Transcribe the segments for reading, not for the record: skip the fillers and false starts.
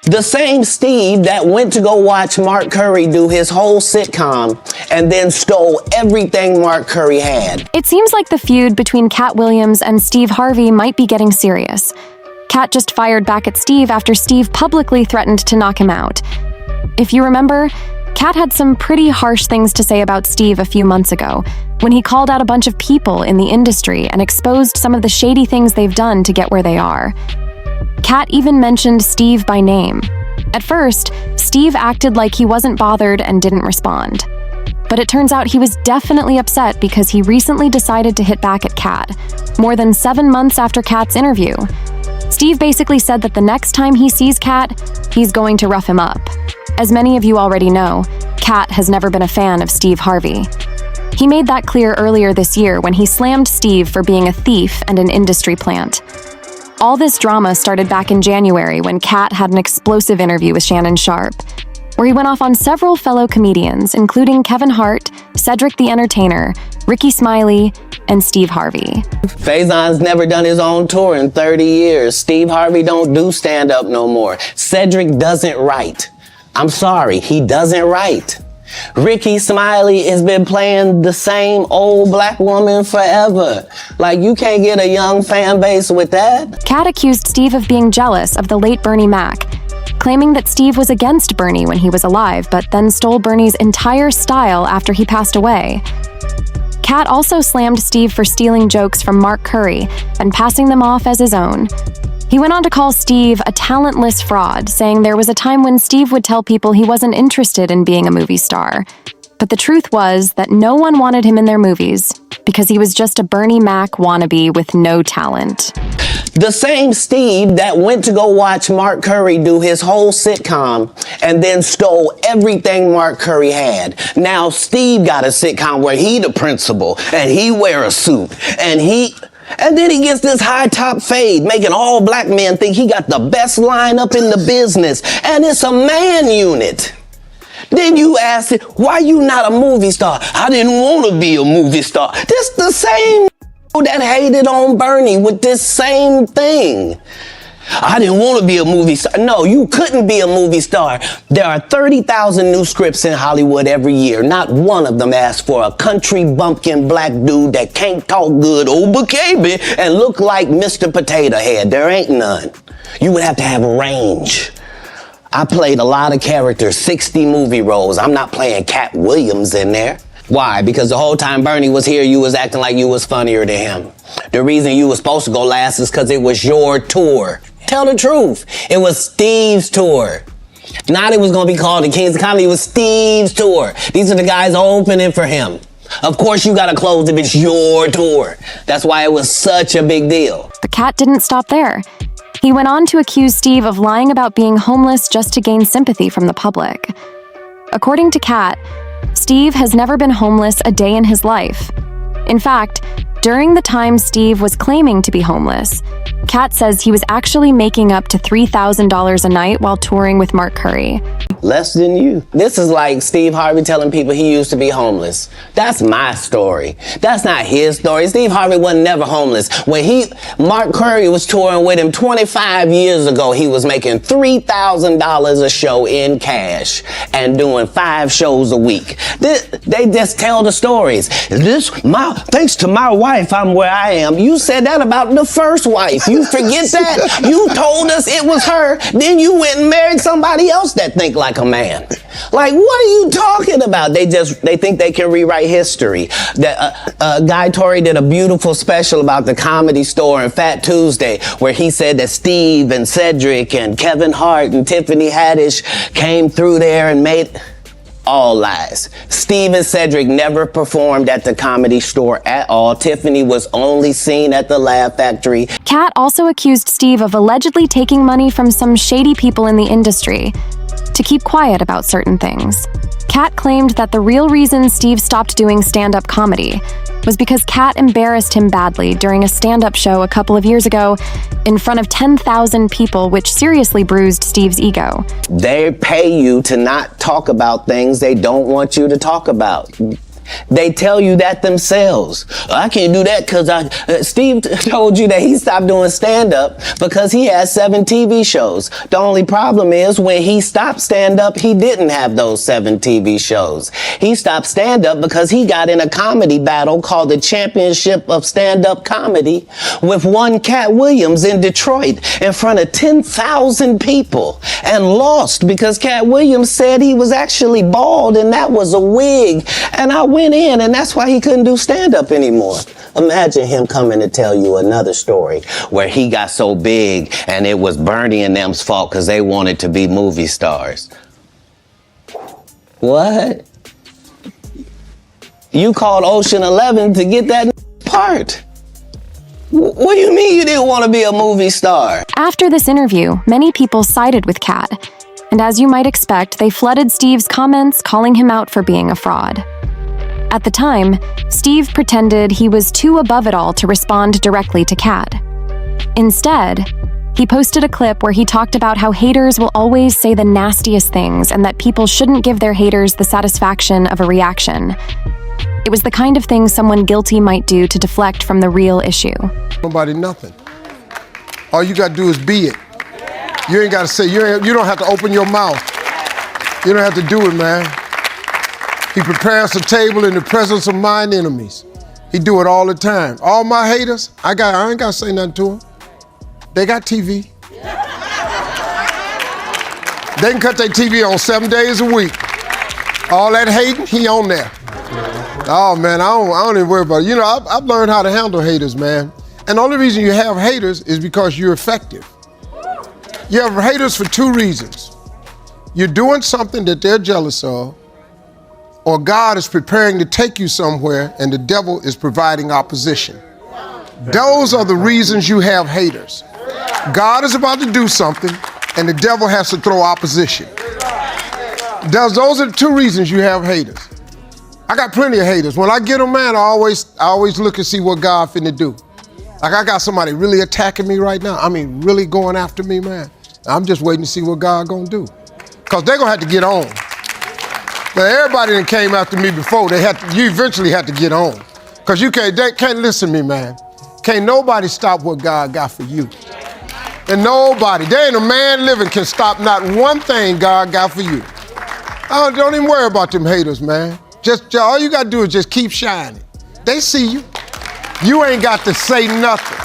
The same Steve that went to go watch Mark Curry do his whole sitcom and then stole everything Mark Curry had. It seems like the feud between Katt Williams and Steve Harvey might be getting serious. Katt just fired back at Steve after Steve publicly threatened to knock him out. If you remember, Katt had some pretty harsh things to say about Steve a few months ago, when he called out a bunch of people in the industry and exposed some of the shady things they've done to get where they are. Katt even mentioned Steve by name. At first, Steve acted like he wasn't bothered and didn't respond. But it turns out he was definitely upset because he recently decided to hit back at Katt, more than 7 months after Katt's interview. Steve basically said that the next time he sees Katt, he's going to rough him up. As many of you already know, Katt has never been a fan of Steve Harvey. He made that clear earlier this year when he slammed Steve for being a thief and an industry plant. All this drama started back in January when Katt had an explosive interview with Shannon Sharpe, where he went off on several fellow comedians, including Kevin Hart, Cedric the Entertainer, Ricky Smiley, and Steve Harvey. Faison's never done his own tour in 30 years. Steve Harvey don't do stand-up no more. Cedric doesn't write. I'm sorry, he doesn't write. Ricky Smiley has been playing the same old black woman forever. Like, you can't get a young fan base with that. Katt accused Steve of being jealous of the late Bernie Mac, claiming that Steve was against Bernie when he was alive, but then stole Bernie's entire style after he passed away. Katt also slammed Steve for stealing jokes from Mark Curry and passing them off as his own. He went on to call Steve a talentless fraud, saying there was a time when Steve would tell people he wasn't interested in being a movie star. But the truth was that no one wanted him in their movies because he was just a Bernie Mac wannabe with no talent. The same Steve that went to go watch Mark Curry do his whole sitcom and then stole everything Mark Curry had. Now Steve got a sitcom where he the principal and he wear a suit and then he gets this high top fade, making all black men think he got the best lineup in the business. And it's a man unit. Then you ask it, why you not a movie star? I didn't want to be a movie star. This the same that hated on Bernie with this same thing. I didn't want to be a movie star. No, you couldn't be a movie star. There are 30,000 new scripts in Hollywood every year. Not one of them asks for a country bumpkin black dude that can't talk good Oba-Kaby and look like Mr. Potato Head. There ain't none. You would have to have range. I played a lot of characters, 60 movie roles. I'm not playing Katt Williams in there. Why? Because the whole time Bernie was here, you was acting like you was funnier than him. The reason you was supposed to go last is because it was your tour. Tell the truth. It was Steve's tour. Not it was going to be called the Kings of Comedy. It was Steve's tour. These are the guys opening for him. Of course you got to close if it's your tour. That's why it was such a big deal. But Katt didn't stop there. He went on to accuse Steve of lying about being homeless just to gain sympathy from the public. According to Katt, Steve has never been homeless a day in his life. In fact, during the time Steve was claiming to be homeless, Katt says he was actually making up to $3,000 a night while touring with Mark Curry. Less than you. This is like Steve Harvey telling people he used to be homeless. That's my story. That's not his story. Steve Harvey wasn't never homeless. When Mark Curry was touring with him 25 years ago, he was making $3,000 a show in cash and doing 5 shows a week. They just tell the stories. Thanks to my wife, I'm where I am. You said that about the first wife. You forget that? You told us it was her. Then you went and married somebody else that think like a man. Like, what are you talking about? They think they can rewrite history. Guy Torrey did a beautiful special about the Comedy Store and Fat Tuesday, where he said that Steve and Cedric and Kevin Hart and Tiffany Haddish came through there and made... All lies. Steve and Cedric never performed at the Comedy Store at all. Tiffany was only seen at the Laugh Factory. Katt also accused Steve of allegedly taking money from some shady people in the industry to keep quiet about certain things. Katt claimed that the real reason Steve stopped doing stand-up comedy was because Katt embarrassed him badly during a stand-up show a couple of years ago in front of 10,000 people, which seriously bruised Steve's ego. They pay you to not talk about things they don't want you to talk about. They tell you that themselves. I can't do that because Steve told you that he stopped doing stand-up because he had 7 TV shows. The only problem is when he stopped stand-up, he didn't have those 7 TV shows. He stopped stand-up because he got in a comedy battle called the Championship of Stand-Up Comedy with one Katt Williams in Detroit in front of 10,000 people and lost because Katt Williams said he was actually bald and that was a wig. And I went in, and that's why he couldn't do stand-up anymore. Imagine him coming to tell you another story where he got so big and it was Bernie and them's fault because they wanted to be movie stars. What? You called Ocean 11 to get that part. What do you mean you didn't want to be a movie star? After this interview, many people sided with Katt. And as you might expect, they flooded Steve's comments, calling him out for being a fraud. At the time, Steve pretended he was too above it all to respond directly to Katt. Instead, he posted a clip where he talked about how haters will always say the nastiest things and that people shouldn't give their haters the satisfaction of a reaction. It was the kind of thing someone guilty might do to deflect from the real issue. Nobody nothing. All you gotta do is be it. You ain't gotta say, you don't have to open your mouth. You don't have to do it, man. He prepares the table in the presence of mine enemies. He do it all the time. All my haters, I ain't gotta say nothing to them. They got TV. They can cut their TV on 7 days a week. All that hating, he on there. Oh man, I don't even worry about it. You know, I've learned how to handle haters, man. And the only reason you have haters is because you're effective. You have haters for 2 reasons. You're doing something that they're jealous of, or God is preparing to take you somewhere and the devil is providing opposition. Those are the reasons you have haters. God is about to do something and the devil has to throw opposition. Those are the 2 reasons you have haters. I got plenty of haters. When I get them, man, I always look and see what God finna do. Like I got somebody really attacking me right now. I mean, really going after me, man. I'm just waiting to see what God gonna do. Cause they're gonna have to get on. Now everybody that came after me before, you eventually had to get on. Cause they can't listen to me, man. Can't nobody stop what God got for you. And nobody, there ain't a man living can stop not one thing God got for you. Don't even worry about them haters, man. Just all you gotta do is just keep shining. They see you. You ain't got to say nothing.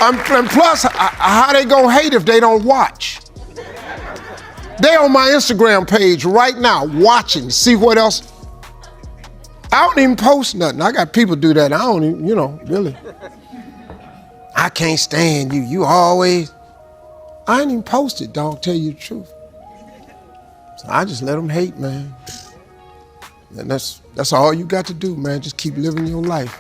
And plus, how they gonna hate if they don't watch? They on my Instagram page right now watching, see what else. I don't even post nothing. I got people do that. I don't even, really. I can't stand you. You always. I ain't even posted, dog, tell you the truth. So I just let them hate, man. And that's all you got to do, man. Just keep living your life.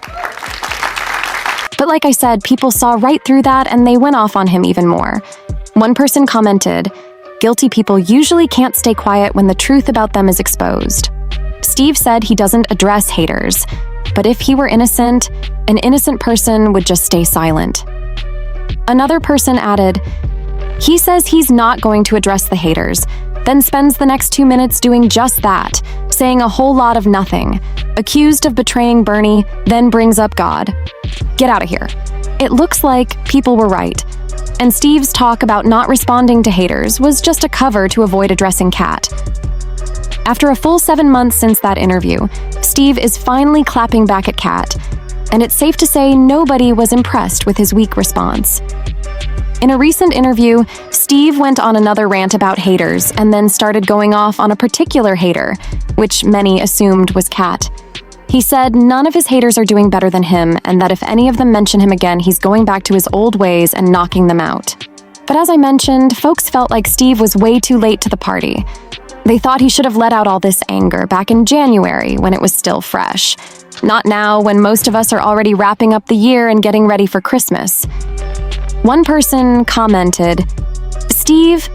But like I said, people saw right through that and they went off on him even more. One person commented, "Guilty people usually can't stay quiet when the truth about them is exposed." Steve said he doesn't address haters, but if he were innocent, an innocent person would just stay silent. Another person added, "He says he's not going to address the haters, then spends the next 2 minutes doing just that, saying a whole lot of nothing, accused of betraying Bernie, then brings up God. Get out of here." It looks like people were right, and Steve's talk about not responding to haters was just a cover to avoid addressing Katt. After a full 7 months since that interview, Steve is finally clapping back at Katt, and it's safe to say nobody was impressed with his weak response. In a recent interview, Steve went on another rant about haters and then started going off on a particular hater, which many assumed was Katt. He said none of his haters are doing better than him and that if any of them mention him again, he's going back to his old ways and knocking them out. But as I mentioned, folks felt like Steve was way too late to the party. They thought he should have let out all this anger back in January when it was still fresh. Not now when most of us are already wrapping up the year and getting ready for Christmas. One person commented, "Steve,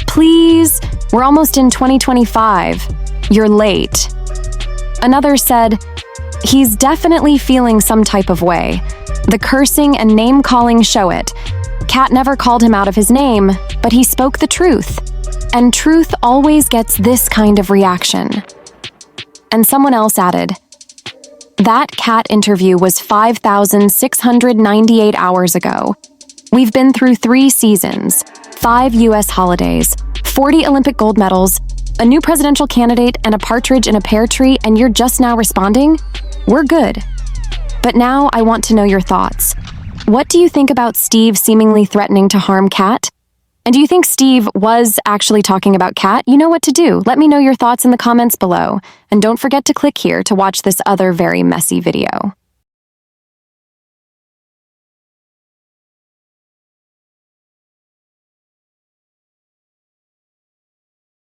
please, we're almost in 2025. You're late." Another said, "He's definitely feeling some type of way. The cursing and name-calling show it. Katt never called him out of his name, but he spoke the truth. And truth always gets this kind of reaction." And someone else added, that Katt interview was 5,698 hours ago. We've been through 3 seasons, 5 U.S. holidays, 40 Olympic gold medals, a new presidential candidate, and a partridge in a pear tree, and you're just now responding? We're good. But now I want to know your thoughts. What do you think about Steve seemingly threatening to harm Katt? And do you think Steve was actually talking about Katt? You know what to do. Let me know your thoughts in the comments below. And don't forget to click here to watch this other very messy video.